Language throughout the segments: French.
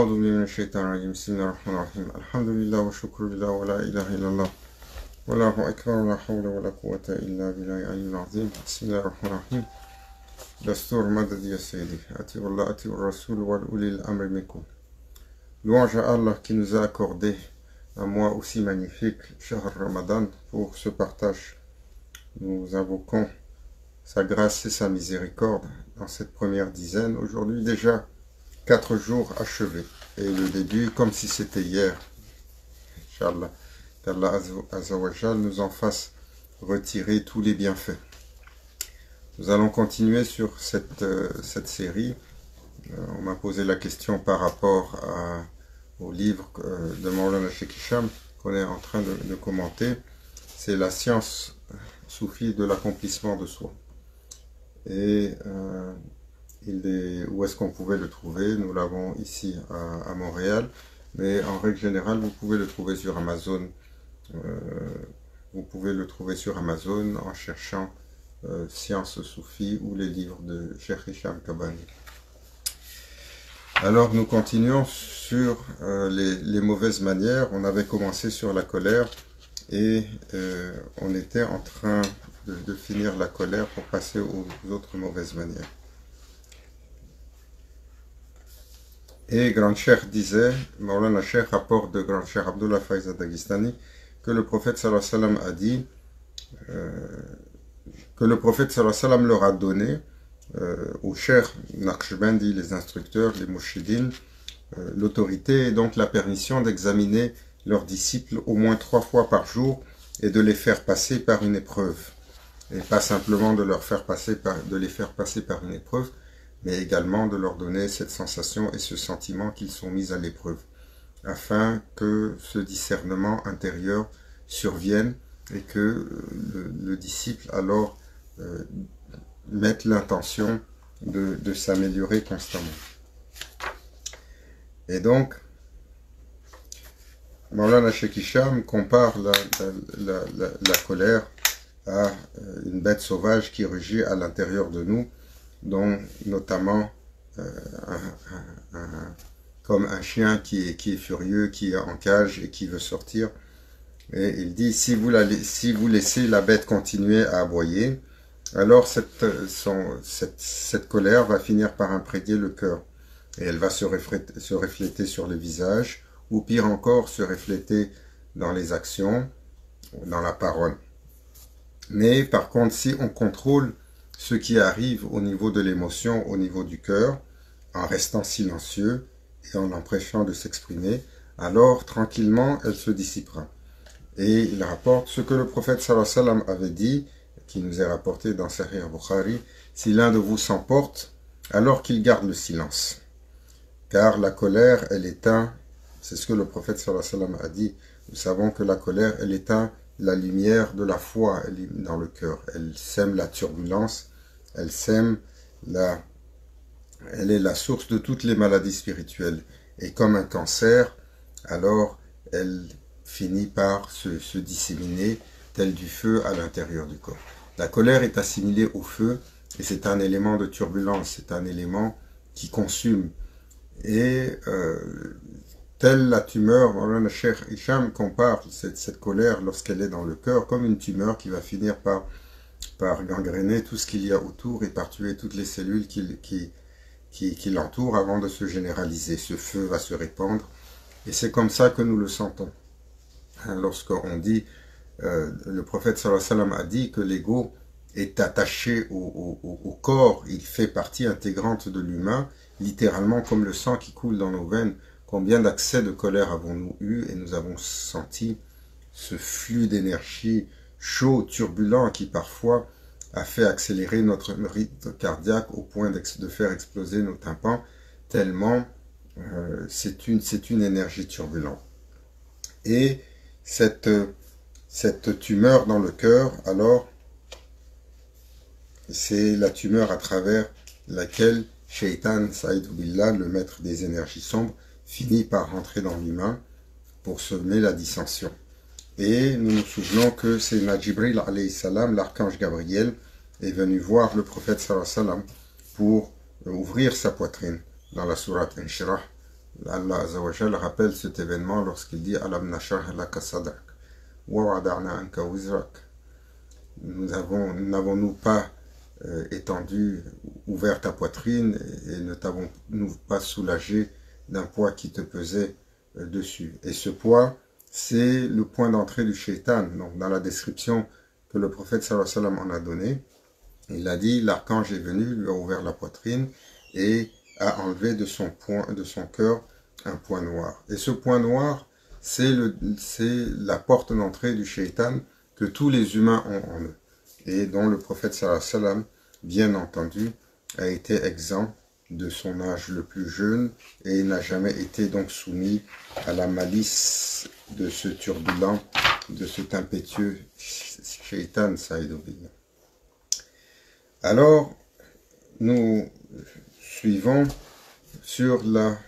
أعوذ بالله من الشيطان الرجيم بسم الله الرحمن الرحيم الحمد لله والشكر لله ولا إله إلا الله والله أكبر ولا حول ولا قوة إلا بالله العلي العظيم بسم الله الرحمن الرحيم دستور مدد يا سيدي أطيعوا الله أطيعوا الرسول وأولي الأمر منكم. Louange à Allah qui nous a accordé un mois aussi magnifique, Shahr Ramadan, pour ce partage. Nous invoquons sa grâce et sa miséricorde dans cette première dizaine. Aujourd'hui déjà 4 jours achevés. Et le début comme si c'était hier. Inch'Allah. Qu'Allah Azzawajal nous en fasse retirer tous les bienfaits. Nous allons continuer sur cette série. On m'a posé la question par rapport au livre de Maulana Sheikh Hicham qu'on est en train de commenter. C'est la science soufie de l'accomplissement de soi. Et où est-ce qu'on pouvait le trouver? Nous l'avons ici à Montréal, mais en règle générale, vous pouvez le trouver sur Amazon. Vous pouvez le trouver sur Amazon en cherchant Science Soufie ou les livres de Cheikh Hicham Kabani. Alors nous continuons sur les mauvaises manières. On avait commencé sur la colère et on était en train de finir la colère pour passer aux autres mauvaises manières. Et Grand Cheikh disait, Maulana Cheikh rapporte de Grand Cheikh Abdullah Faiz Dagestani, que le prophète sallallahu alayhi wa sallam a dit, que le prophète sallallahu alayhi wa sallam leur a donné aux Cheikh Naqshbandi, les instructeurs, les mouchidines, l'autorité et donc la permission d'examiner leurs disciples au moins 3 fois par jour et de les faire passer par une épreuve. Et pas simplement de les faire passer par une épreuve, mais également de leur donner cette sensation et ce sentiment qu'ils sont mis à l'épreuve, afin que ce discernement intérieur survienne et que le disciple alors mette l'intention de s'améliorer constamment. Et donc, Maulana Sheikh Hicham compare la colère à une bête sauvage qui rugit à l'intérieur de nous, dont notamment comme un chien qui est furieux, qui est en cage et qui veut sortir. Et il dit, si vous laissez la bête continuer à aboyer, alors cette colère va finir par imprégner le cœur. Et elle va se refléter sur le visage, ou pire encore, se refléter dans les actions, dans la parole. Mais par contre, si on contrôle ce qui arrive au niveau de l'émotion, au niveau du cœur, en restant silencieux et en l'empêchant de s'exprimer, alors tranquillement elle se dissipera. Et il rapporte ce que le prophète sallallahu alayhi wa sallam avait dit, qui nous est rapporté dans Sahih Bukhari, si l'un de vous s'emporte, alors qu'il garde le silence. Car la colère, elle éteint, c'est ce que le prophète sallallahu alayhi wa sallam a dit, nous savons que la colère, elle éteint la lumière de la foi dans le cœur. Elle sème la turbulence, elle est la source de toutes les maladies spirituelles. Et comme un cancer, alors elle finit par se disséminer tel du feu à l'intérieur du corps. La colère est assimilée au feu et c'est un élément de turbulence, c'est un élément qui consume. Et telle la tumeur, Maulana Cheikh Hicham compare cette colère lorsqu'elle est dans le cœur comme une tumeur qui va finir par gangréner tout ce qu'il y a autour et par tuer toutes les cellules qui l'entourent avant de se généraliser. Ce feu va se répandre et c'est comme ça que nous le sentons. Lorsqu'on dit, le prophète sallallahu alayhi wa sallam a dit que l'ego est attaché au corps, il fait partie intégrante de l'humain, littéralement comme le sang qui coule dans nos veines. Combien d'accès de colère avons-nous eu et nous avons senti ce flux d'énergie chaud, turbulent, qui parfois a fait accélérer notre rythme cardiaque au point de faire exploser nos tympans, tellement c'est une énergie turbulente. Et cette tumeur dans le cœur, alors, c'est la tumeur à travers laquelle Shaitan, Saïd Billah, le maître des énergies sombres, finit par rentrer dans l'humain pour semer la dissension. Et nous nous souvenons que c'est Jibril alayhi salam, l'archange Gabriel, est venu voir le prophète sallallahu alayhi wa sallam pour ouvrir sa poitrine dans la sourate Inshirah, Allah Azzawajal rappelle cet événement lorsqu'il dit Alam nashrah laka sadrak wa wada'na anka wizrak. N'avons-nous pas étendu, ouvert ta poitrine et ne t'avons-nous pas soulagé d'un poids qui te pesait dessus. Et ce poids, c'est le point d'entrée du shaitan. Donc dans la description que le prophète sallallahu alayhi wa sallam en a donnée, il a dit, l'archange est venu, lui a ouvert la poitrine et a enlevé de son cœur un point noir. Et ce point noir, c'est la porte d'entrée du shaitan que tous les humains ont en eux. Et dont le prophète sallallahu alayhi wa sallam, bien entendu, a été exempt de son âge le plus jeune et n'a jamais été donc soumis à la malice de ce turbulent, de cet impétueux shaitan saïdobillah. Alors, nous suivons sur la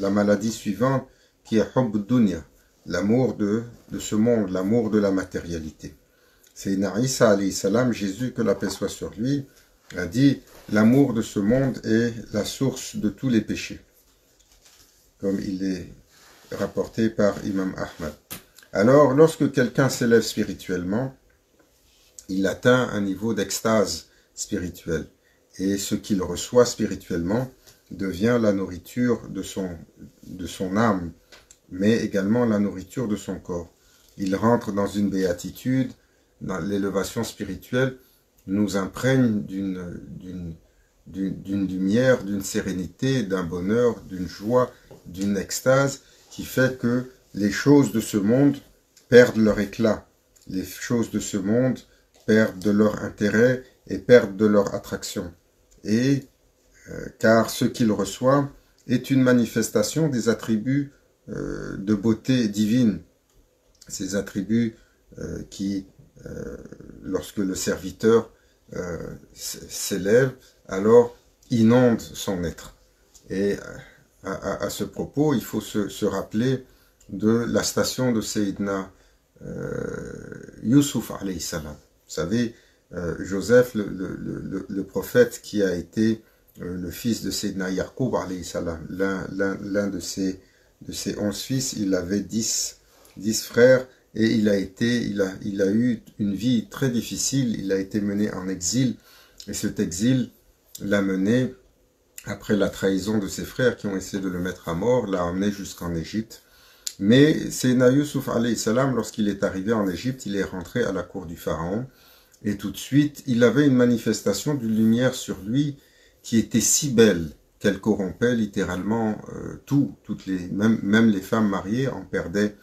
maladie suivante qui est Hubb Dunya, l'amour de ce monde, l'amour de la matérialité. Sayyidina Isa alayhi salam, Jésus, que la paix soit sur lui, a dit l'amour de ce monde est la source de tous les péchés, comme il est rapporté par Imam Ahmad. Alors, lorsque quelqu'un s'élève spirituellement, il atteint un niveau d'extase spirituelle. Et ce qu'il reçoit spirituellement devient la nourriture de son âme, mais également la nourriture de son corps. Il rentre dans une béatitude, dans l'élévation spirituelle, nous imprègne d'une lumière, d'une sérénité, d'un bonheur, d'une joie, d'une extase, qui fait que les choses de ce monde perdent leur éclat. Les choses de ce monde perdent de leur intérêt et perdent de leur attraction. Et car ce qu'il reçoit est une manifestation des attributs de beauté divine. Ces attributs qui, lorsque le serviteur s'élève, alors inonde son être. Et à ce propos, il faut se rappeler de la station de Sayyidina Yusuf alayhi salam. Vous savez, Joseph, le prophète qui a été le fils de Sayyidina Yaqub alayhi salam, l'un de ses 11 fils, il avait 10 frères et il a eu une vie très difficile, il a été mené en exil et cet exil l'a mené, après la trahison de ses frères qui ont essayé de le mettre à mort, l'a emmené jusqu'en Égypte. Mais Sayyidina Yusuf alayhi salam, lorsqu'il est arrivé en Égypte, il est rentré à la cour du pharaon et tout de suite, il avait une manifestation d'une lumière sur lui qui était si belle qu'elle corrompait littéralement même les femmes mariées en perdaient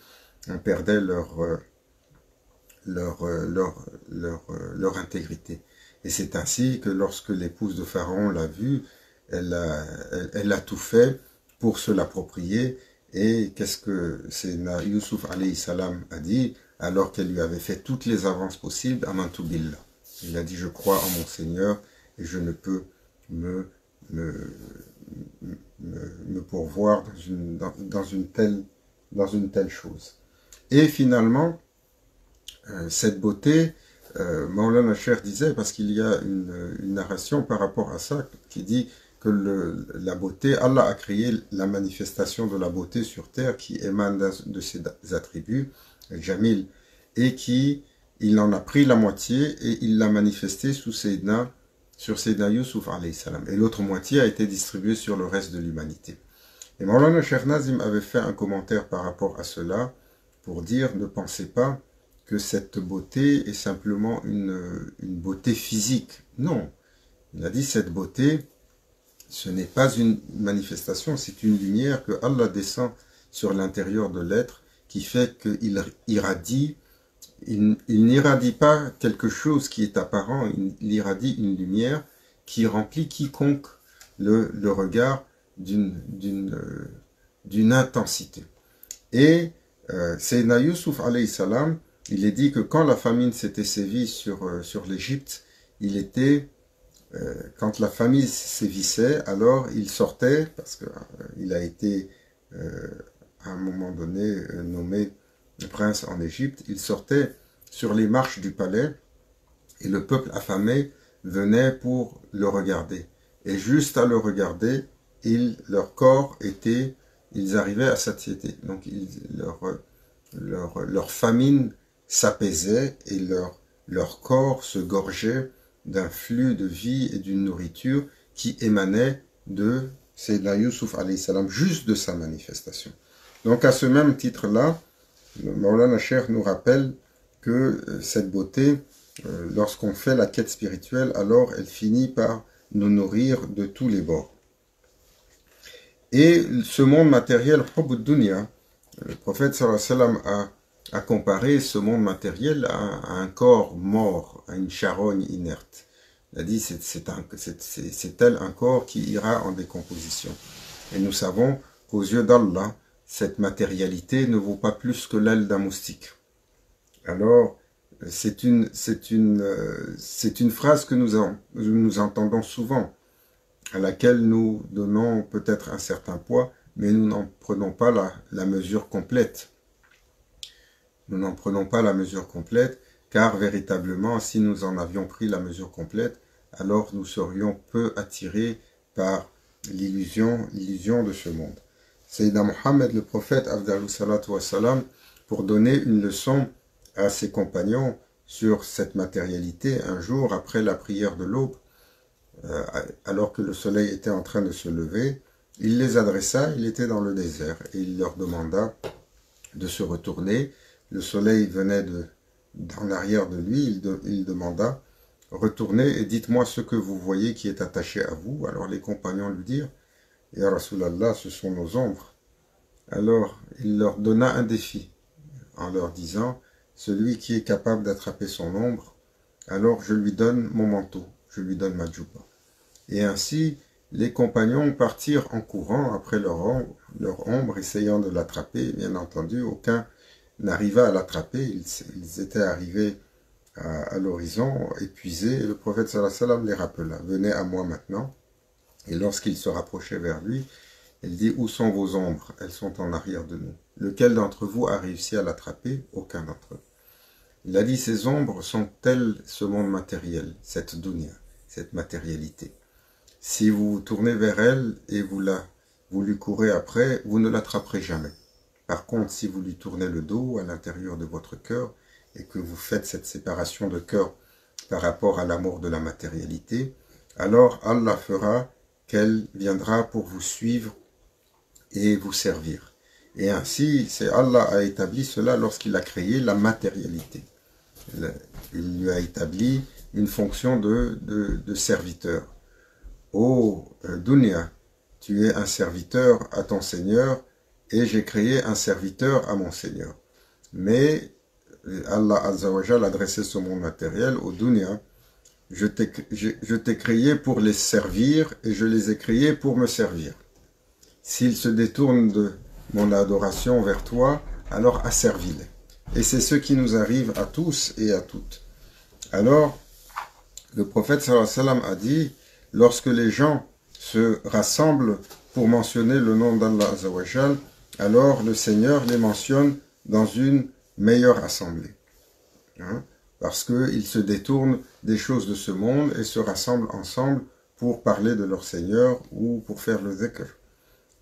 leur intégrité. Et c'est ainsi que lorsque l'épouse de Pharaon l'a vu, elle a tout fait pour se l'approprier. Et qu'est-ce que Sayyidina Yusuf alayhi salam a dit, alors qu'elle lui avait fait toutes les avances possibles, Amantu billah. Il a dit, je crois en mon Seigneur et je ne peux me pourvoir dans une telle chose. Et finalement, cette beauté, Maulana Cheikh disait, parce qu'il y a une narration par rapport à ça, qui dit que la beauté, Allah a créé la manifestation de la beauté sur terre qui émane de ses attributs, Jamil, et il en a pris la moitié et il l'a manifesté sur Sayyidina Yusuf alayhi salam. Et l'autre moitié a été distribuée sur le reste de l'humanité. Et Maulana Cheikh Nazim avait fait un commentaire par rapport à cela pour dire, ne pensez pas que cette beauté est simplement une beauté physique. Non, il a dit cette beauté, ce n'est pas une manifestation, c'est une lumière que Allah descend sur l'intérieur de l'être qui fait qu'il irradie. Il n'irradie pas quelque chose qui est apparent, il irradie une lumière qui remplit quiconque le regard d'une intensité. Et Sayyidina Yusuf alayhi salam, il est dit que quand la famine s'était sévie sur l'Égypte, quand la famine sévissait, alors il sortait, parce qu'il a été à un moment donné nommé prince en Égypte, il sortait sur les marches du palais et le peuple affamé venait pour le regarder. Et juste à le regarder, leur corps était, ils arrivaient à satiété. Donc leur famine s'apaisait et leur corps se gorgeait d'un flux de vie et d'une nourriture qui émanait de Sayyidina Yusuf alayhi salam, juste de sa manifestation. Donc à ce même titre-là, Maulana Cheikh nous rappelle que cette beauté, lorsqu'on fait la quête spirituelle, alors elle finit par nous nourrir de tous les bords. Et ce monde matériel, Hubb Dunya, le prophète sallallahu alayhi wa sallam a comparé ce monde matériel à un corps mort, à une charogne inerte. Il a dit c'est tel un corps qui ira en décomposition. Et nous savons qu'aux yeux d'Allah, cette matérialité ne vaut pas plus que l'aile d'un moustique. Alors, c'est une phrase que nous entendons souvent, à laquelle nous donnons peut-être un certain poids, mais nous n'en prenons pas la mesure complète. Nous n'en prenons pas la mesure complète, car véritablement, si nous en avions pris la mesure complète, alors nous serions peu attirés par l'illusion de ce monde. Sayyidina Mohammed, le prophète, afdalus salatu wassalam, pour donner une leçon à ses compagnons sur cette matérialité, un jour après la prière de l'aube, alors que le soleil était en train de se lever, il les adressa, il était dans le désert, et il leur demanda de se retourner. Le soleil venait en arrière de lui, il demanda, retournez et dites-moi ce que vous voyez qui est attaché à vous. Alors les compagnons lui dirent, Ya Rasulallah, ce sont nos ombres. Alors il leur donna un défi, en leur disant, celui qui est capable d'attraper son ombre, alors je lui donne mon manteau, je lui donne ma djouba. Et ainsi, les compagnons partirent en courant après leur ombre, essayant de l'attraper. Bien entendu, aucun n'arriva à l'attraper. Ils étaient arrivés à l'horizon, épuisés, et le prophète sallallahu alayhi wa sallam les rappela. Venez à moi maintenant. Et lorsqu'ils se rapprochaient vers lui, il dit, où sont vos ombres? Elles sont en arrière de nous. Lequel d'entre vous a réussi à l'attraper? Aucun d'entre eux. Il a dit, ces ombres sont-elles ce monde matériel, cette dunya, cette matérialité? Si vous vous tournez vers elle et vous lui courez après, vous ne l'attraperez jamais. Par contre, si vous lui tournez le dos à l'intérieur de votre cœur et que vous faites cette séparation de cœur par rapport à l'amour de la matérialité, alors Allah fera qu'elle viendra pour vous suivre et vous servir. Et ainsi, c'est Allah a établi cela lorsqu'il a créé la matérialité. Il lui a établi une fonction de serviteur. Ô Dunya, tu es un serviteur à ton Seigneur et j'ai créé un serviteur à mon Seigneur. Mais Allah Azza wa Jal adressait ce monde matériel au Dunya. Je t'ai créé pour les servir et je les ai créés pour me servir. S'ils se détournent de mon adoration vers toi, alors asservis-les. Et c'est ce qui nous arrive à tous et à toutes. Alors, le prophète sallallahu alayhi wa sallam a dit, lorsque les gens se rassemblent pour mentionner le nom d'Allah Azza wa Jal, alors le Seigneur les mentionne dans une meilleure assemblée. Parce qu'ils se détournent des choses de ce monde et se rassemblent ensemble pour parler de leur Seigneur ou pour faire le dhikr.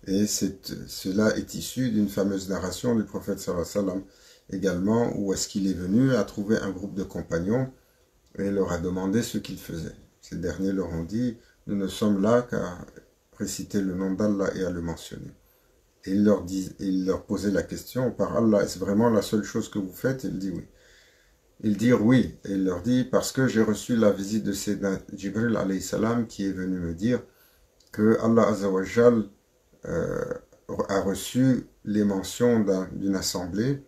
Et cela est issu d'une fameuse narration du prophète sallallahu alayhi wa sallam également, où est-ce qu'il est venu à trouver un groupe de compagnons et leur a demandé ce qu'ils faisaient. Ces derniers leur ont dit, nous ne sommes là qu'à réciter le nom d'Allah et à le mentionner. Et il leur posait la question, par Allah, est-ce vraiment la seule chose que vous faites? Ils disent oui. Ils dirent oui. Et il leur dit, parce que j'ai reçu la visite de Sayyidina Jibril alayhi salam qui est venu me dire que Allah Azza wa Jal a reçu les mentions d'une assemblée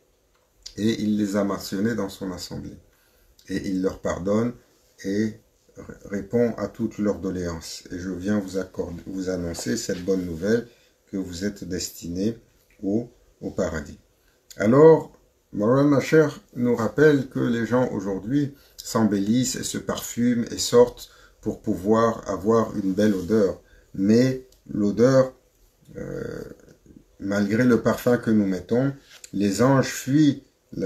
et il les a mentionnées dans son assemblée. Et il leur pardonne et répond à toutes leurs doléances. Et je viens vous annoncer cette bonne nouvelle que vous êtes destinés au paradis. Alors, Maulana Cheikh nous rappelle que les gens aujourd'hui s'embellissent et se parfument et sortent pour pouvoir avoir une belle odeur. Mais l'odeur, malgré le parfum que nous mettons, les anges fuient les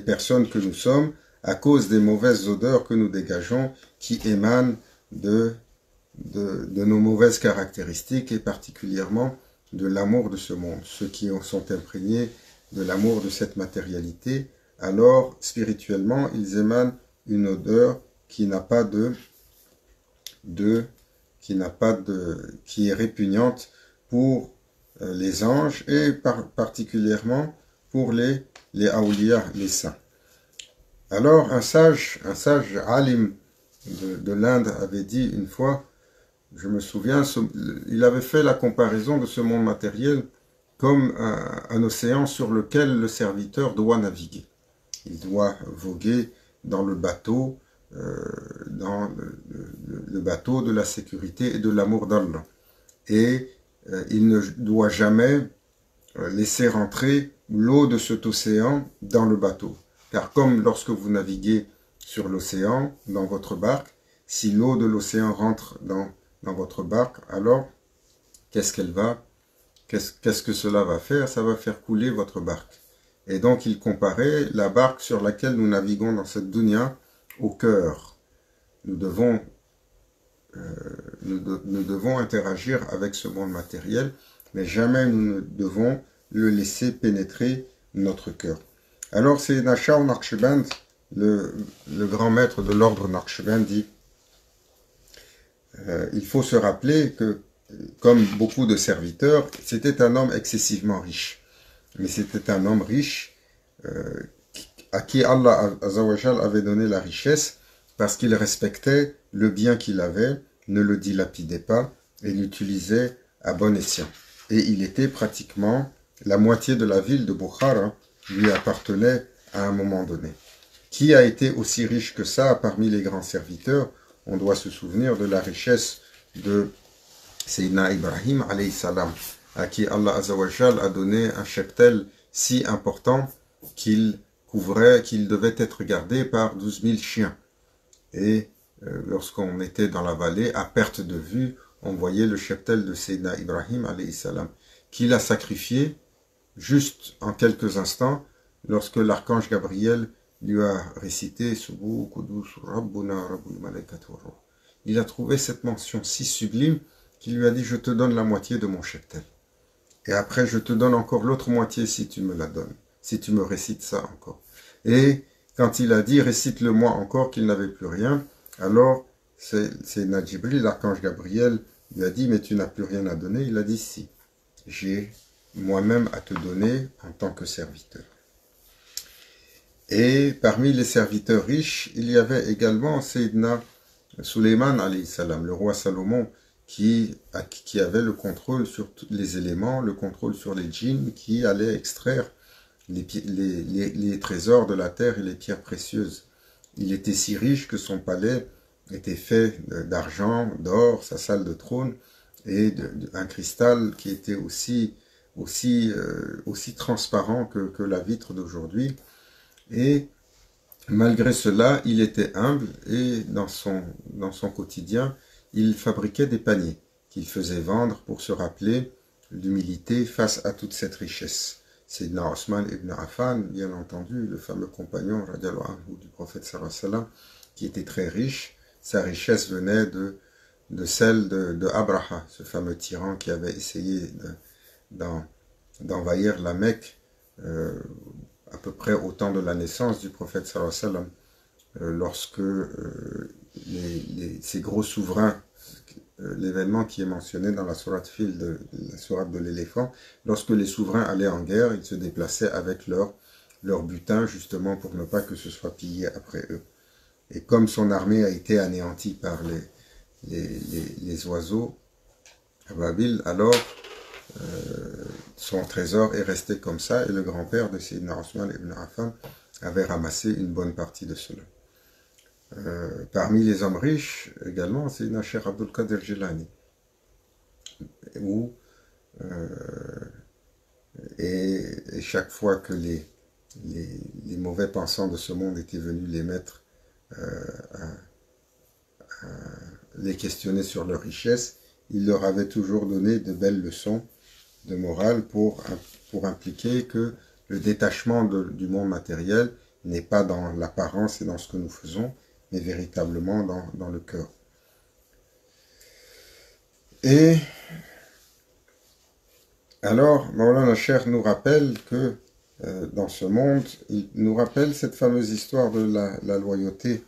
personnes que nous sommes à cause des mauvaises odeurs que nous dégageons qui émanent de de nos mauvaises caractéristiques et particulièrement de l'amour de ce monde. Ceux qui sont imprégnés de l'amour de cette matérialité, alors spirituellement, ils émanent une odeur qui n'a pas qui est répugnante pour les anges et particulièrement pour les awliya, les saints. Alors un sage alim de l'Inde avait dit une fois, je me souviens, il avait fait la comparaison de ce monde matériel comme un océan sur lequel le serviteur doit naviguer. Il doit voguer dans le bateau, le bateau de la sécurité et de l'amour d'Allah. Et il ne doit jamais laisser rentrer l'eau de cet océan dans le bateau. Car comme lorsque vous naviguez sur l'océan, dans votre barque, si l'eau de l'océan rentre dans votre barque, alors qu'est-ce que cela va faire? Ça va faire couler votre barque. Et donc il comparait la barque sur laquelle nous naviguons dans cette dunya au cœur. Nous devons interagir avec ce monde matériel, mais jamais nous ne devons le laisser pénétrer notre cœur. Alors c'est Shah Naqshband, le grand maître de l'ordre Naqshband, dit il faut se rappeler que, comme beaucoup de serviteurs, c'était un homme excessivement riche. Mais c'était un homme riche à qui Allah Azzawajal avait donné la richesse parce qu'il respectait le bien qu'il avait, ne le dilapidait pas et l'utilisait à bon escient. Et il était pratiquement, la moitié de la ville de Bukhara lui appartenait à un moment donné. Qui a été aussi riche que ça parmi les grands serviteurs? On doit se souvenir de la richesse de Sayyidina Ibrahim alayhi salam, à qui Allah Azzawajal a donné un cheptel si important qu'il devait être gardé par 12 000 chiens. Et lorsqu'on était dans la vallée, à perte de vue, on voyait le cheptel de Sayyidina Ibrahim alayhi salam, qu'il a sacrifié juste en quelques instants, lorsque l'archange Gabriel lui a récité Subu Kudus Rabbuna Rabbul Malaikat wa Ruh. Il a trouvé cette mention si sublime qu'il lui a dit, je te donne la moitié de mon cheptel. Et après, je te donne encore l'autre moitié si tu me la donnes, si tu me récites ça encore. Et quand il a dit, récite-le-moi encore, qu'il n'avait plus rien, alors c'est Najibri, l'archange Gabriel, lui a dit, mais tu n'as plus rien à donner. Il a dit, si, j'ai moi-même à te donner en tant que serviteur. Et parmi les serviteurs riches, il y avait également Sayyidina Suleiman alayhi salam, le roi Salomon, qui avait le contrôle sur tous les éléments, le contrôle sur les djinns, qui allaient extraire les trésors de la terre et les pierres précieuses. Il était si riche que son palais était fait d'argent, d'or, sa salle de trône, et un cristal qui était aussi transparent que la vitre d'aujourd'hui. Et malgré cela, il était humble et dans son quotidien, il fabriquait des paniers qu'il faisait vendre pour se rappeler l'humilité face à toute cette richesse. Sayyidina Osman ibn Affan, bien entendu, le fameux compagnon radiallahu anhu du prophète sallallahu alayhi wa sallam, qui était très riche. Sa richesse venait de celle de Abraha, ce fameux tyran qui avait essayé d'envahir la Mecque à peu près au temps de la naissance du prophète sallallahu alayhi wa sallam, lorsque ces gros souverains, l'événement qui est mentionné dans la sourate Fil, la sourate de l'éléphant, lorsque les souverains allaient en guerre, ils se déplaçaient avec leur butin, justement pour ne pas que ce soit pillé après eux. Et comme son armée a été anéantie par les oiseaux à Babil, alors son trésor est resté comme ça, et le grand-père de Sayyidina Osman ibn Affan avait ramassé une bonne partie de cela. Parmi les hommes riches également, c'est Cheikh Abdul Qadir Jilani, et chaque fois que les mauvais pensants de ce monde étaient venus les mettre les questionner sur leur richesse, il leur avait toujours donné de belles leçons de morale pour impliquer que le détachement du monde matériel n'est pas dans l'apparence et dans ce que nous faisons, mais véritablement dans le cœur. Et alors, Maulana Cheikh nous rappelle que dans ce monde, il nous rappelle cette fameuse histoire de la loyauté,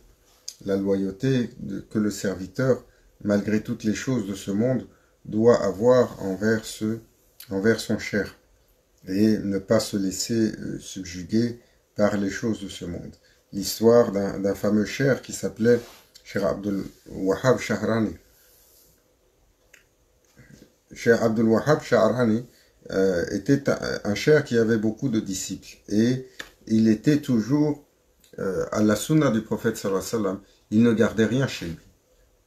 que le serviteur, malgré toutes les choses de ce monde, doit avoir envers son cher, et ne pas se laisser subjuguer par les choses de ce monde. L'histoire d'un fameux cher qui s'appelait Cheikh Abdul Wahhab Shahrani. Cheikh Abdul Wahhab Shahrani était un cher qui avait beaucoup de disciples, et il était toujours à la sunna du prophète sallallahu alayhi wa sallam. Il ne gardait rien chez lui.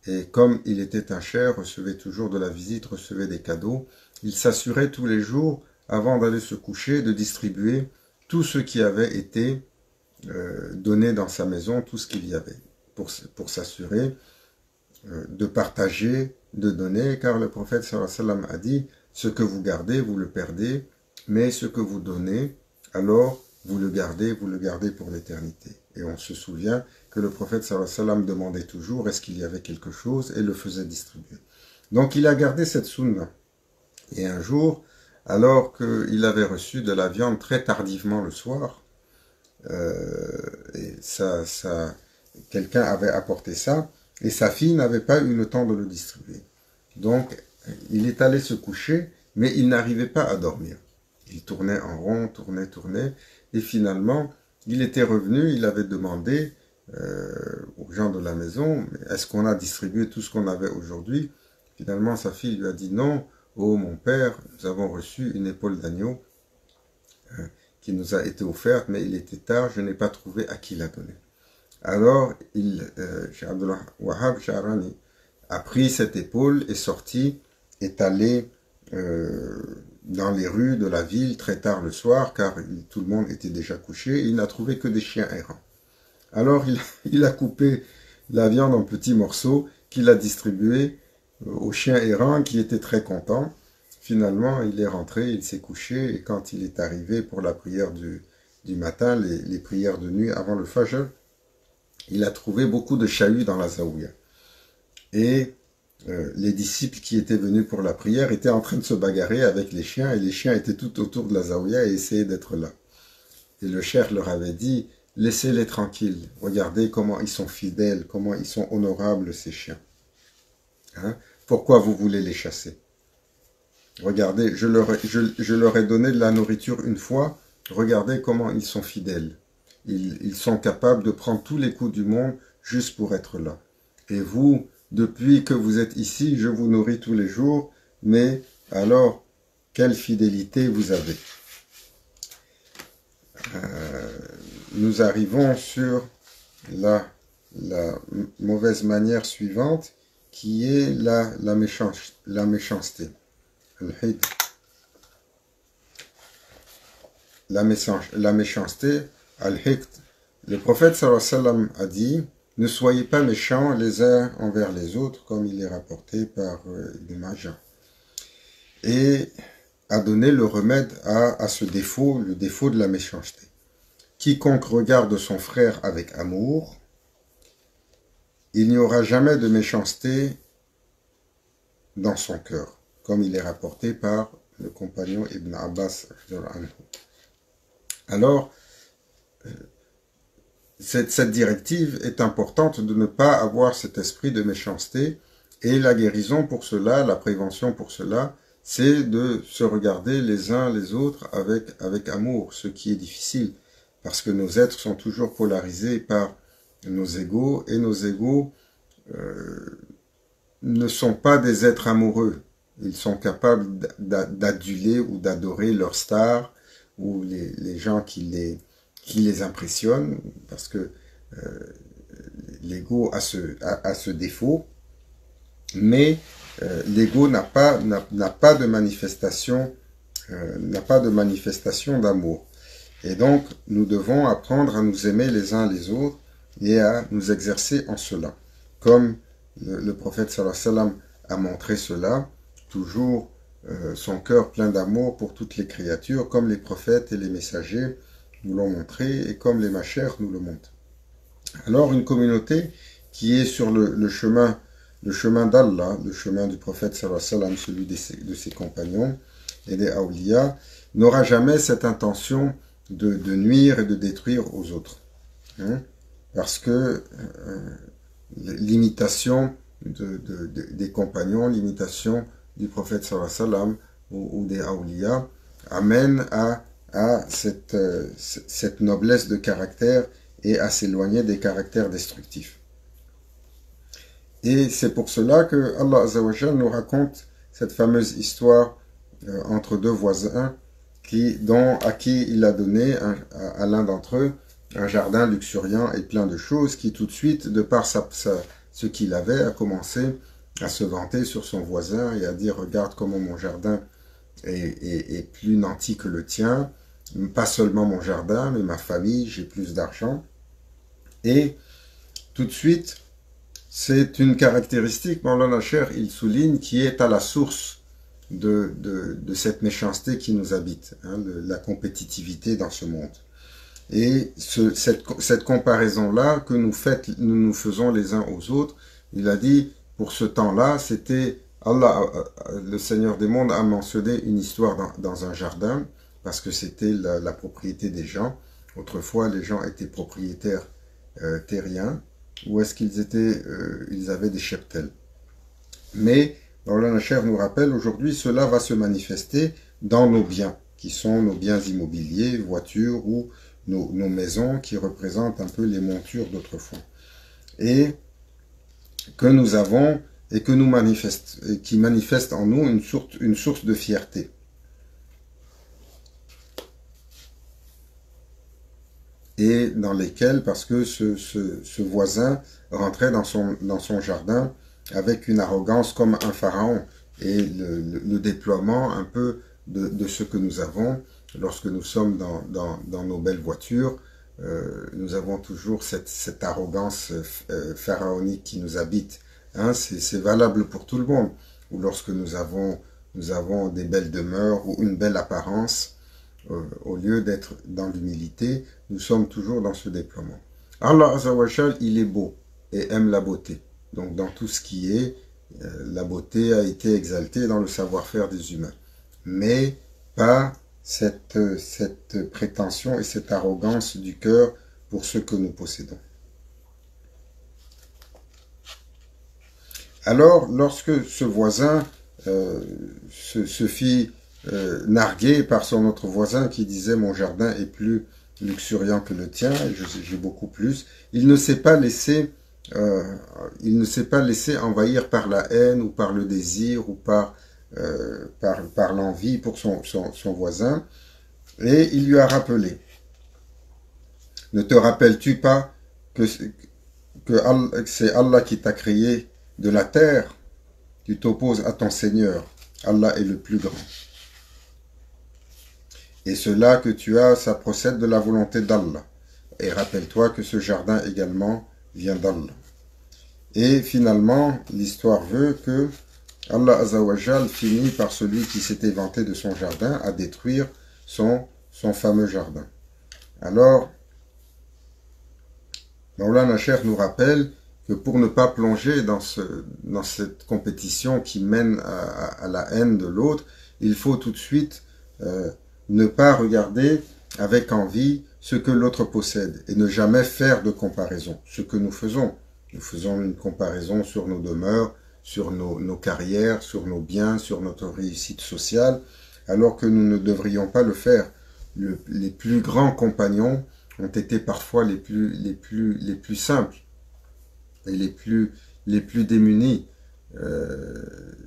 Et comme il était un cher, recevait toujours de la visite, recevait des cadeaux, il s'assurait tous les jours, avant d'aller se coucher, de distribuer tout ce qui avait été donné dans sa maison, tout ce qu'il y avait, pour s'assurer de partager, de donner, car le prophète sallallahu alayhi wa sallam a dit, ce que vous gardez, vous le perdez, mais ce que vous donnez, alors vous le gardez pour l'éternité. Et on se souvient que le prophète sallallahu alayhi wa sallam demandait toujours est-ce qu'il y avait quelque chose et le faisait distribuer. Donc il a gardé cette sunna. Et un jour, alors qu'il avait reçu de la viande très tardivement le soir, et quelqu'un avait apporté ça, et sa fille n'avait pas eu le temps de le distribuer. Donc il est allé se coucher, mais il n'arrivait pas à dormir. Il tournait en rond, tournait, et finalement, il était revenu, il avait demandé aux gens de la maison, est-ce qu'on a distribué tout ce qu'on avait aujourd'hui? Finalement, sa fille lui a dit non, oh mon père, nous avons reçu une épaule d'agneau qui nous a été offerte, mais il était tard, je n'ai pas trouvé à qui la donner. Alors, Cheikh Abdul Wahhab Shahrani a pris cette épaule, est sorti, est allé dans les rues de la ville très tard le soir, car tout le monde était déjà couché, et il n'a trouvé que des chiens errants. Alors il a coupé la viande en petits morceaux qu'il a distribué aux chiens errants qui étaient très contents. Finalement, il est rentré, il s'est couché, et quand il est arrivé pour la prière du matin, les prières de nuit avant le Fajr, il a trouvé beaucoup de chahuts dans la zaouia. Et les disciples qui étaient venus pour la prière étaient en train de se bagarrer avec les chiens, et les chiens étaient tout autour de la zaouia et essayaient d'être là. Et le cheikh leur avait dit, laissez-les tranquilles, regardez comment ils sont fidèles, comment ils sont honorables ces chiens. Hein? Pourquoi vous voulez les chasser? Regardez, je leur ai donné de la nourriture une fois, regardez comment ils sont fidèles. Ils sont capables de prendre tous les coups du monde juste pour être là. Et vous, depuis que vous êtes ici, je vous nourris tous les jours, mais alors, quelle fidélité vous avez? Nous arrivons sur la mauvaise manière suivante, qui est la méchanceté. La méchanceté, al-hiqt. Le prophète sallallahu alayhi wa sallam a dit, ne soyez pas méchants les uns envers les autres, comme il est rapporté par Ibn Majah. Et a donné le remède à ce défaut, le défaut de la méchanceté. Quiconque regarde son frère avec amour, il n'y aura jamais de méchanceté dans son cœur, comme il est rapporté par le compagnon Ibn Abbas. Alors, cette directive est importante de ne pas avoir cet esprit de méchanceté, et la guérison pour cela, la prévention pour cela, c'est de se regarder les uns les autres avec amour, ce qui est difficile, parce que nos êtres sont toujours polarisés par nos égos, et nos égos ne sont pas des êtres amoureux. Ils sont capables d'aduler ou d'adorer leurs stars, ou les gens qui les impressionnent, parce que l'ego a ce défaut, mais l'ego n'a pas de manifestation d'amour. Et donc, nous devons apprendre à nous aimer les uns les autres et à nous exercer en cela. Comme le prophète sallallahu alayhi wa sallam a montré cela, toujours son cœur plein d'amour pour toutes les créatures, comme les prophètes et les messagers nous l'ont montré, et comme les machères nous le montrent. Alors, une communauté qui est sur le chemin le chemin d'Allah, le chemin du prophète sallallahu alayhi wa sallam, celui de ses compagnons et des awliya, n'aura jamais cette intention de nuire et de détruire aux autres. Hein, parce que l'imitation des compagnons, l'imitation du prophète sallallahu alayhi wa sallam ou des awliya amène à cette noblesse de caractère et à s'éloigner des caractères destructifs. Et c'est pour cela que Allah Azza wa Jal nous raconte cette fameuse histoire entre deux voisins à qui il a donné à l'un d'entre eux un jardin luxuriant et plein de choses, qui tout de suite, de par ce qu'il avait, a commencé à se vanter sur son voisin et à dire « Regarde comment mon jardin est plus nanti que le tien, pas seulement mon jardin, mais ma famille, j'ai plus d'argent. » Et tout de suite, c'est une caractéristique, Maulana Cheikh, il souligne, qui est à la source de cette méchanceté qui nous habite, hein, de la compétitivité dans ce monde. Et cette comparaison-là que nous faisons les uns aux autres, il a dit, pour ce temps-là, c'était Allah, le Seigneur des mondes, a mentionné une histoire dans un jardin, parce que c'était la propriété des gens. Autrefois, les gens étaient propriétaires terriens, ou est-ce qu'ils ils avaient des cheptels. Mais, Maulana Cheikh nous rappelle, aujourd'hui, cela va se manifester dans nos biens, qui sont nos biens immobiliers, voitures ou nos maisons, qui représentent un peu les montures d'autrefois. Et que nous avons, et qui manifeste en nous une source de fierté. Et dans lesquels, parce que ce voisin rentrait dans son jardin avec une arrogance comme un pharaon, et le déploiement un peu de ce que nous avons lorsque nous sommes dans nos belles voitures. Nous avons toujours cette arrogance pharaonique qui nous habite. Hein, c'est valable pour tout le monde. Ou lorsque nous avons des belles demeures ou une belle apparence, au lieu d'être dans l'humilité, nous sommes toujours dans ce déploiement. Allah Azza wa Jal, il est beau et aime la beauté. Donc dans tout ce qui est, la beauté a été exaltée dans le savoir-faire des humains. Mais pas cette prétention et cette arrogance du cœur pour ce que nous possédons. Alors, lorsque ce voisin se fit narguer par son autre voisin qui disait « Mon jardin est plus luxuriant que le tien, et j'ai beaucoup plus », il ne s'est pas laissé envahir par la haine ou par le désir ou par l'envie pour son voisin, et il lui a rappelé: ne te rappelles-tu pas que c'est Allah qui t'a créé de la terre? Tu t'opposes à ton Seigneur, Allah est le plus grand. Et cela que tu as, ça procède de la volonté d'Allah. Et rappelle-toi que ce jardin également vient d'Allah. Et finalement, l'histoire veut que Allah Azza wa Jal finit par celui qui s'était vanté de son jardin à détruire son fameux jardin. Alors, Maulana Cheikh nous rappelle que pour ne pas plonger dans cette compétition qui mène à la haine de l'autre, il faut tout de suite ne pas regarder avec envie ce que l'autre possède et ne jamais faire de comparaison. Ce que nous faisons une comparaison sur nos demeures, sur nos carrières, sur nos biens, sur notre réussite sociale, alors que nous ne devrions pas le faire. Les plus grands compagnons ont été parfois les plus simples et les plus démunis.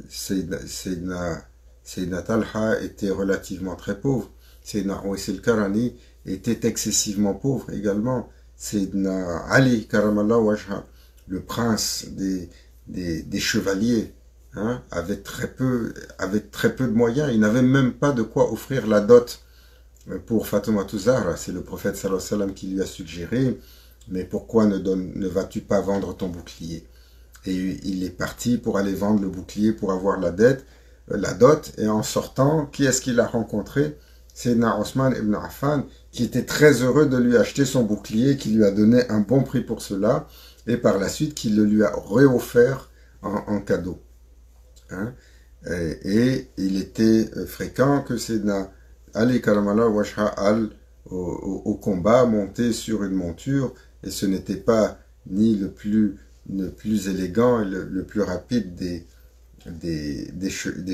Sayyidina Talha était relativement très pauvre. Sayyidina Uwais al-Karani était excessivement pauvre également. Sayyidina Ali Karamallah Wajha, le prince des chevaliers, hein, avait très peu de moyens. Il n'avait même pas de quoi offrir la dot pour Fatoumata Zahra. C'est le prophète sallallahu alayhi wa sallam qui lui a suggéré: mais pourquoi ne vas-tu pas vendre ton bouclier? Et il est parti pour aller vendre le bouclier pour avoir la dot, et en sortant, qui est-ce qu'il a rencontré? C'est Osman ibn Affan, qui était très heureux de lui acheter son bouclier, qui lui a donné un bon prix pour cela, et par la suite qui le lui a réoffert en cadeau. Hein. Et il était fréquent que Sayyidina Ali Karamallah Wajha au combat monté sur une monture, et ce n'était pas ni le plus élégant et le plus rapide des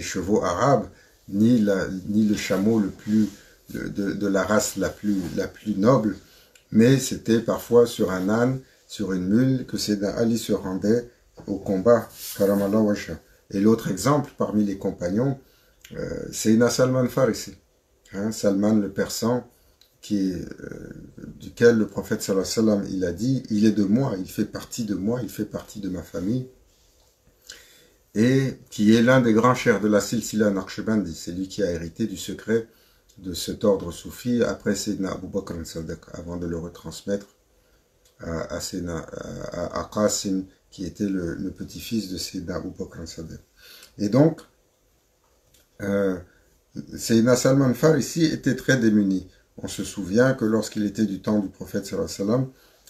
chevaux arabes, ni le chameau le plus de la race la plus noble, mais c'était parfois sur un âne, sur une mule, que Sayyidina Ali se rendait au combat, Karamallah Wajha. Et l'autre exemple parmi les compagnons, c'est Salman Farisi, hein, Salman le Persan, duquel le prophète sallallahu alayhi wa sallam, il a dit, il est de moi, il fait partie de moi, il fait partie de ma famille, et qui est l'un des grands chers de la Silsila Naqshbandi. C'est lui qui a hérité du secret de cet ordre soufi après Sayyidina Abu Bakr al-Sadiq, avant de le retransmettre à Qasim, qui était le petit-fils de Sayyidina Abu Bakr al-Sadiq. Et donc, Sayyidina Salman Farisi était très démuni. On se souvient que lorsqu'il était du temps du prophète sallallahu alayhi wa sallam,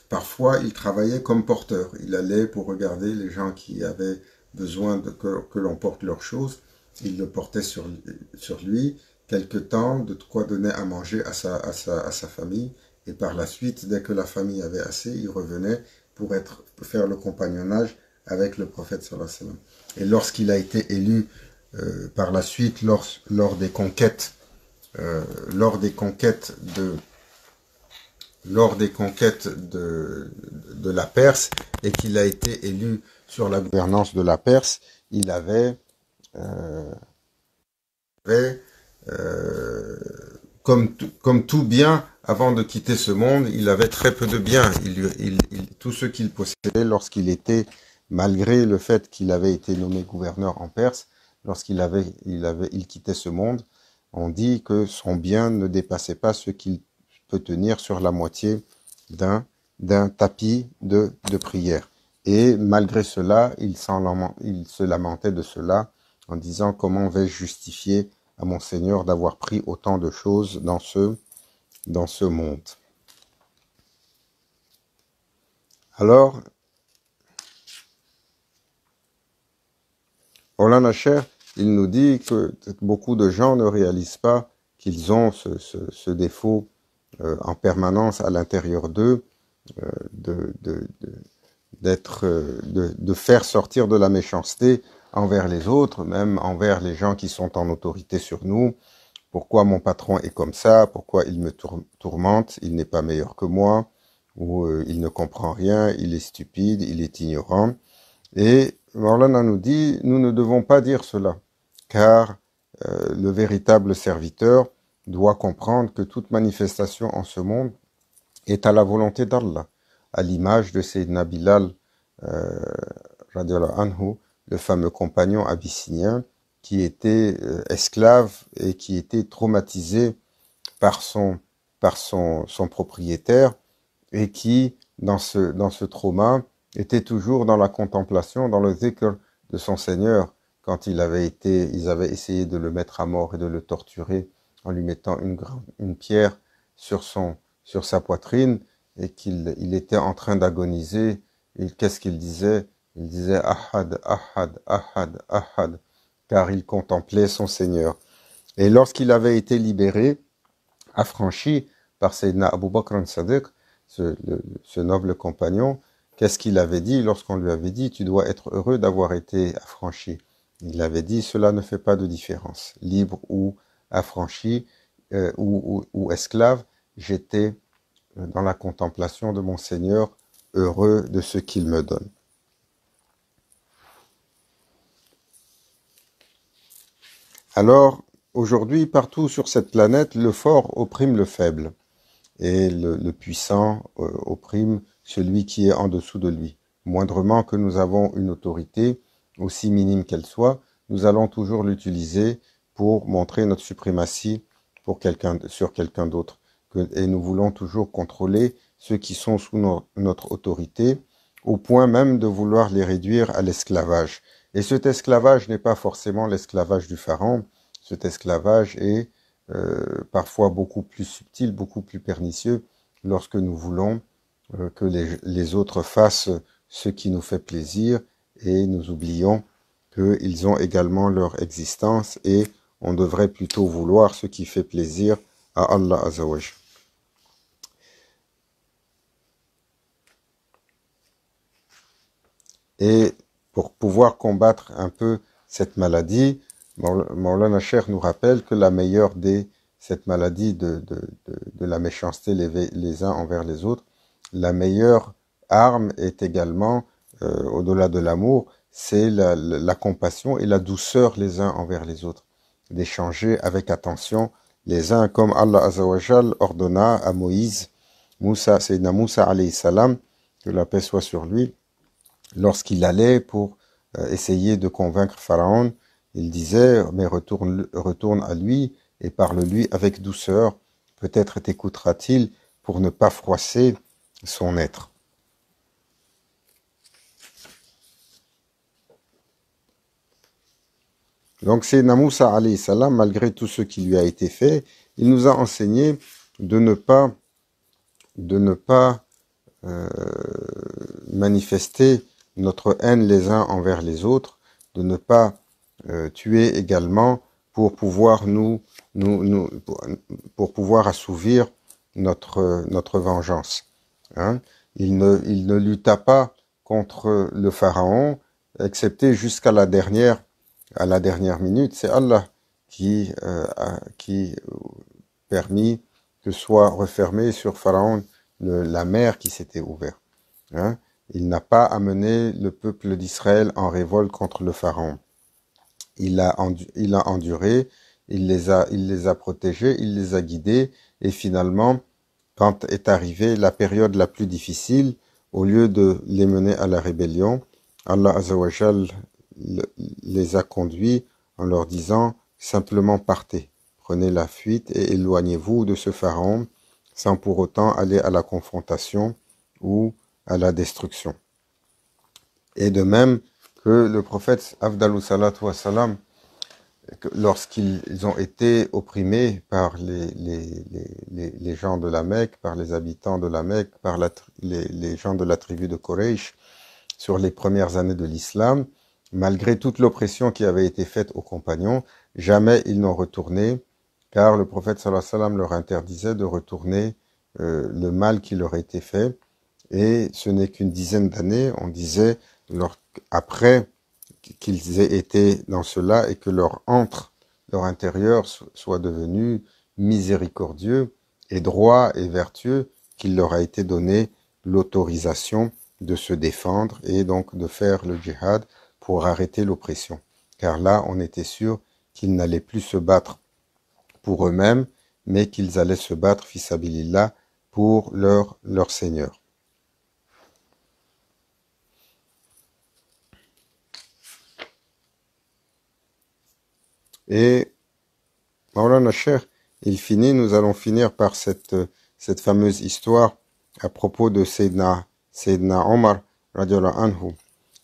parfois il travaillait comme porteur. Il allait pour regarder les gens qui avaient besoin que l'on porte leurs choses. Il le portait sur lui, quelque temps, de quoi donner à manger à sa famille. Et par la suite, dès que la famille avait assez, il revenait pour faire le compagnonnage avec le prophète sallallahu alayhi wa sallam. Et lorsqu'il a été élu par la suite, lors des conquêtes de la Perse, et qu'il a été élu sur la gouvernance de la Perse, il avait comme tout bien, avant de quitter ce monde, il avait très peu de biens. Tout ce qu'il possédait lorsqu'il était, malgré le fait qu'il avait été nommé gouverneur en Perse, il quittait ce monde, on dit que son bien ne dépassait pas ce qu'il peut tenir sur la moitié d'un tapis de prière. Et malgré cela, il se lamentait de cela en disant: comment vais-je justifier à mon Seigneur d'avoir pris autant de choses dans ce monde. Alors, Maulana Cheikh, il nous dit que beaucoup de gens ne réalisent pas qu'ils ont ce défaut en permanence à l'intérieur d'eux, de faire sortir de la méchanceté envers les autres, même envers les gens qui sont en autorité sur nous. Pourquoi mon patron est comme ça? Pourquoi il me tourmente? Il n'est pas meilleur que moi, ou il ne comprend rien, il est stupide, il est ignorant. Et Maulana nous dit, nous ne devons pas dire cela, car le véritable serviteur doit comprendre que toute manifestation en ce monde est à la volonté d'Allah, à l'image de Sayyidina Bilal, radiallahu anhu, le fameux compagnon abyssinien, qui était esclave et qui était traumatisé par son propriétaire, et qui, dans ce trauma, était toujours dans la contemplation, dans le zikr de son Seigneur. Quand ils avaient essayé de le mettre à mort et de le torturer en lui mettant une pierre sur sa poitrine, et qu'il était en train d'agoniser, qu'est-ce qu'il disait? Il disait Ahad, Ahad, Ahad, Ahad, car il contemplait son Seigneur. Et lorsqu'il avait été libéré, affranchi par Sayyidina Abu Bakr al-Sadiq, ce noble compagnon, qu'est-ce qu'il avait dit lorsqu'on lui avait dit: tu dois être heureux d'avoir été affranchi? Il avait dit: cela ne fait pas de différence, libre ou affranchi ou esclave, j'étais dans la contemplation de mon Seigneur, heureux de ce qu'il me donne. Alors, aujourd'hui, partout sur cette planète, le fort opprime le faible, et le puissant opprime celui qui est en dessous de lui. Moindrement que nous avons une autorité, aussi minime qu'elle soit, nous allons toujours l'utiliser pour montrer notre suprématie sur quelqu'un d'autre. Et nous voulons toujours contrôler ceux qui sont sous notre autorité, au point même de vouloir les réduire à l'esclavage. Et cet esclavage n'est pas forcément l'esclavage du pharaon. Cet esclavage est parfois beaucoup plus subtil, beaucoup plus pernicieux, lorsque nous voulons que les autres fassent ce qui nous fait plaisir et nous oublions qu'ils ont également leur existence et on devrait plutôt vouloir ce qui fait plaisir à Allah Azza wa Jal. Et pour pouvoir combattre un peu cette maladie, Maulana Cheikh nous rappelle que la meilleure cette maladie de la méchanceté les uns envers les autres, la meilleure arme est également, au-delà de l'amour, c'est la compassion et la douceur les uns envers les autres. D'échanger avec attention les uns, comme Allah Azza wa Jal ordonna à Moïse, Sayyidina Moussa alayhi salam, que la paix soit sur lui, lorsqu'il allait pour essayer de convaincre Pharaon, il disait, mais retourne à lui et parle-lui avec douceur, peut-être t'écoutera-t-il pour ne pas froisser son être. Donc c'est Moussa alayhi salam, malgré tout ce qui lui a été fait, il nous a enseigné de ne pas manifester notre haine les uns envers les autres, de ne pas tuer également pour pouvoir pour pouvoir assouvir notre vengeance. Hein. Il ne lutta pas contre le pharaon, excepté jusqu'à la dernière minute. C'est Allah qui permis que soit refermée sur Pharaon la mer qui s'était ouverte. Hein. Il n'a pas amené le peuple d'Israël en révolte contre le pharaon. Il a enduré, il les a protégés, il les a guidés, et finalement, quand est arrivée la période la plus difficile, au lieu de les mener à la rébellion, Allah Azza wa Jal les a conduits en leur disant simplement partez, prenez la fuite et éloignez-vous de ce pharaon sans pour autant aller à la confrontation ou à la destruction. Et de même que le prophète Afdalou Salatu Wassalam, lorsqu'ils ont été opprimés par les gens de la Mecque, par les habitants de la Mecque, par les gens de la tribu de Quraysh, sur les premières années de l'islam, malgré toute l'oppression qui avait été faite aux compagnons, jamais ils n'ont retourné, car le prophète sallallahu alayhi wa sallam leur interdisait de retourner le mal qui leur a été fait, et ce n'est qu'une dizaine d'années, on disait, après qu'ils aient été dans cela et que leur intérieur soit devenu miséricordieux et droit et vertueux, qu'il leur a été donné l'autorisation de se défendre et donc de faire le djihad pour arrêter l'oppression. Car là, on était sûr qu'ils n'allaient plus se battre pour eux-mêmes, mais qu'ils allaient se battre, fisabilillah, pour leur Seigneur. Et Maulana Cheikh, nous allons finir par cette fameuse histoire à propos de Sayyidina Omar, radiallahu anhu,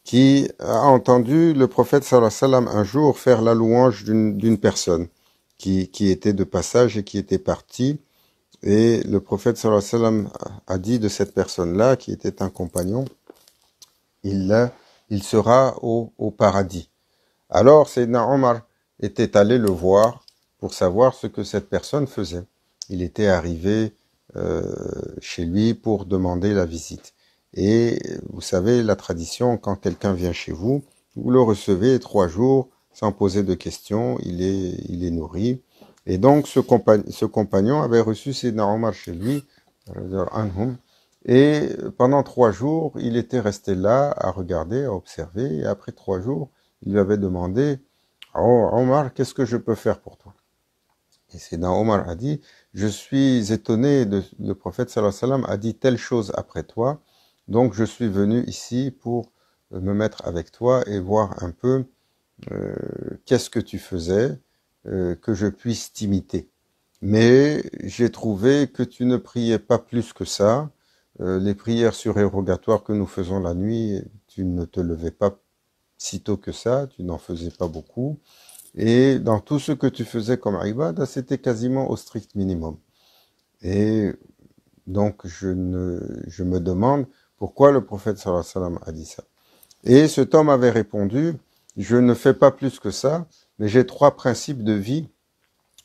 qui a entendu le prophète sallallahu alayhi wa sallam un jour faire la louange d'une personne qui était de passage et qui était partie. Et le prophète sallallahu alayhi wa sallam a dit de cette personne-là, qui était un compagnon, il sera au paradis. Alors Sayyidina Omar était allé le voir pour savoir ce que cette personne faisait. Il était arrivé chez lui pour demander la visite. Et vous savez, la tradition, quand quelqu'un vient chez vous, vous le recevez 3 jours sans poser de questions, il est nourri. Et donc ce compagnon avait reçu Sayyidina Omar chez lui, et pendant 3 jours, il était resté là à regarder, à observer, et après 3 jours, il lui avait demandé: oh Omar, qu'est-ce que je peux faire pour toi? Et Sayyidina Omar a dit: je suis étonné, le prophète sallallahu alayhi wa sallam a dit telle chose après toi, donc je suis venu ici pour me mettre avec toi et voir un peu qu'est-ce que tu faisais, que je puisse t'imiter. Mais j'ai trouvé que tu ne priais pas plus que ça. Les prières surérogatoires que nous faisons la nuit, tu ne te levais pas si tôt que ça, tu n'en faisais pas beaucoup. Et dans tout ce que tu faisais comme ibad, c'était quasiment au strict minimum. Et donc je me demande pourquoi le prophète sallallahu alayhi wa sallam a dit ça. Et cet homme avait répondu, je ne fais pas plus que ça, mais j'ai 3 principes de vie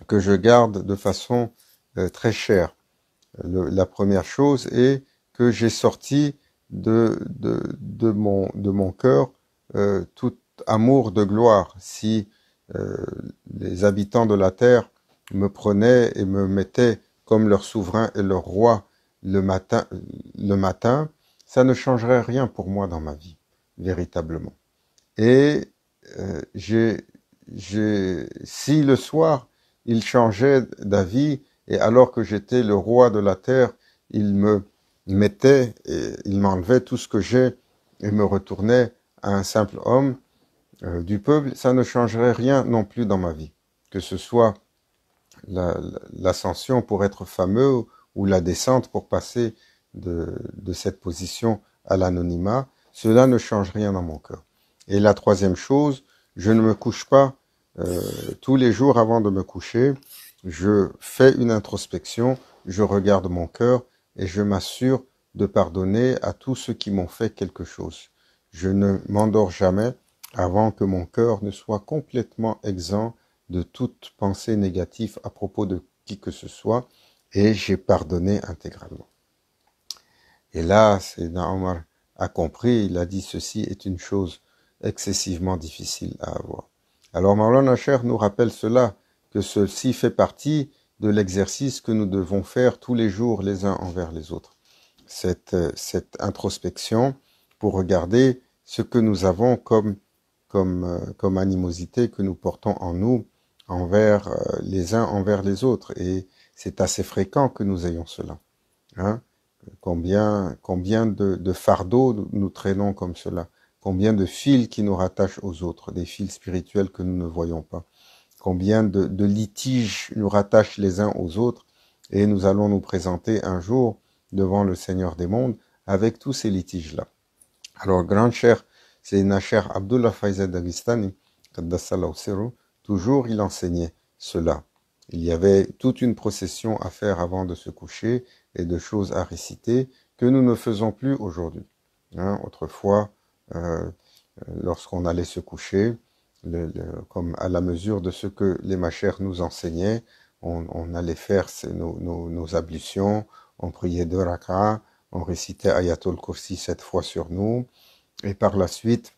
que je garde de façon très chère. La première chose est que j'ai sorti de mon cœur tout amour de gloire. Si euh, les habitants de la terre me prenaient et me mettaient comme leur souverain et leur roi le matin, ça ne changerait rien pour moi dans ma vie, véritablement. Et si le soir, il changeait d'avis, et alors que j'étais le roi de la terre, il me mettait, et il m'enlevait tout ce que j'ai et me retournait à un simple homme du peuple, ça ne changerait rien non plus dans ma vie. Que ce soit l'ascension pour être fameux ou la descente pour passer de cette position à l'anonymat, cela ne change rien dans mon cœur. Et la troisième chose, je ne me couche pas tous les jours avant de me coucher, je fais une introspection, je regarde mon cœur et je m'assure de pardonner à tous ceux qui m'ont fait quelque chose. Je ne m'endors jamais avant que mon cœur ne soit complètement exempt de toute pensée négative à propos de qui que ce soit, et j'ai pardonné intégralement. Et là, Sayyidina Omar a compris, il a dit ceci est une chose excessivement difficile à avoir. Alors Maulana Cheikh nous rappelle cela, que ceci fait partie de l'exercice que nous devons faire tous les jours les uns envers les autres. Cette introspection pour regarder ce que nous avons comme animosité que nous portons en nous envers les uns envers les autres. Et c'est assez fréquent que nous ayons cela. Hein? Combien de fardeaux nous traînons comme cela. Combien de fils qui nous rattachent aux autres, des fils spirituels que nous ne voyons pas. Combien de litiges nous rattachent les uns aux autres. Et nous allons nous présenter un jour devant le Seigneur des mondes avec tous ces litiges-là. Alors, grand cher, c'est Nasher Abdullah Faizad Dagestani, toujours il enseignait cela. Il y avait toute une procession à faire avant de se coucher et de choses à réciter que nous ne faisons plus aujourd'hui. Hein, autrefois, lorsqu'on allait se coucher, comme à la mesure de ce que les machères nous enseignaient, on allait faire nos ablutions, on priait 2 rak'ah, on récitait Ayatul Kursi 7 fois sur nous, et par la suite,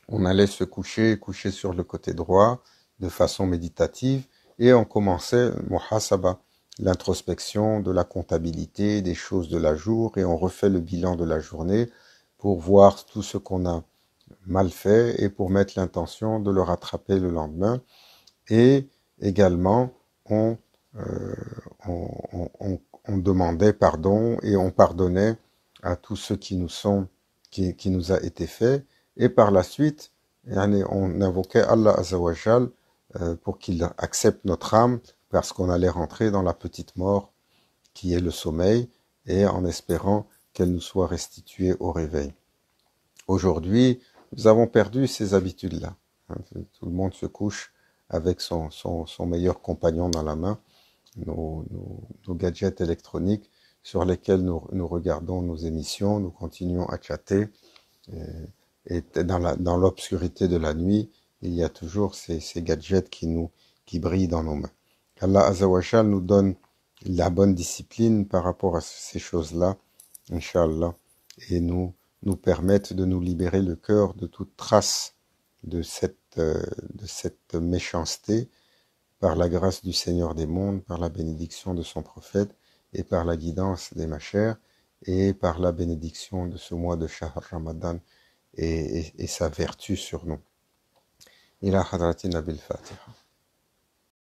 on allait se coucher sur le côté droit, de façon méditative, et on commençait muhasaba, l'introspection de la comptabilité, des choses de la jour, et on refait le bilan de la journée pour voir tout ce qu'on a mal fait et pour mettre l'intention de le rattraper le lendemain. Et également, on demandait pardon et on pardonnait à tous ceux qui nous a été fait. Et par la suite, on invoquait Allah Azzawajal pour qu'il accepte notre âme parce qu'on allait rentrer dans la petite mort qui est le sommeil et en espérant qu'elle nous soit restituée au réveil. Aujourd'hui, nous avons perdu ces habitudes-là. Tout le monde se couche avec son meilleur compagnon dans la main, nos gadgets électroniques sur lesquels nous regardons nos émissions, nous continuons à chatter. Et dans l'obscurité de la nuit, il y a toujours ces gadgets qui brillent dans nos mains. Allah Azzawajal nous donne la bonne discipline par rapport à ces choses-là, Inch'Allah, et nous permettent de nous libérer le cœur de toute trace de cette méchanceté par la grâce du Seigneur des mondes, par la bénédiction de son prophète et par la guidance des machères et par la bénédiction de ce mois de Shahr Ramadan et sa vertu sur nous. Ila hadratina bil Fatiha.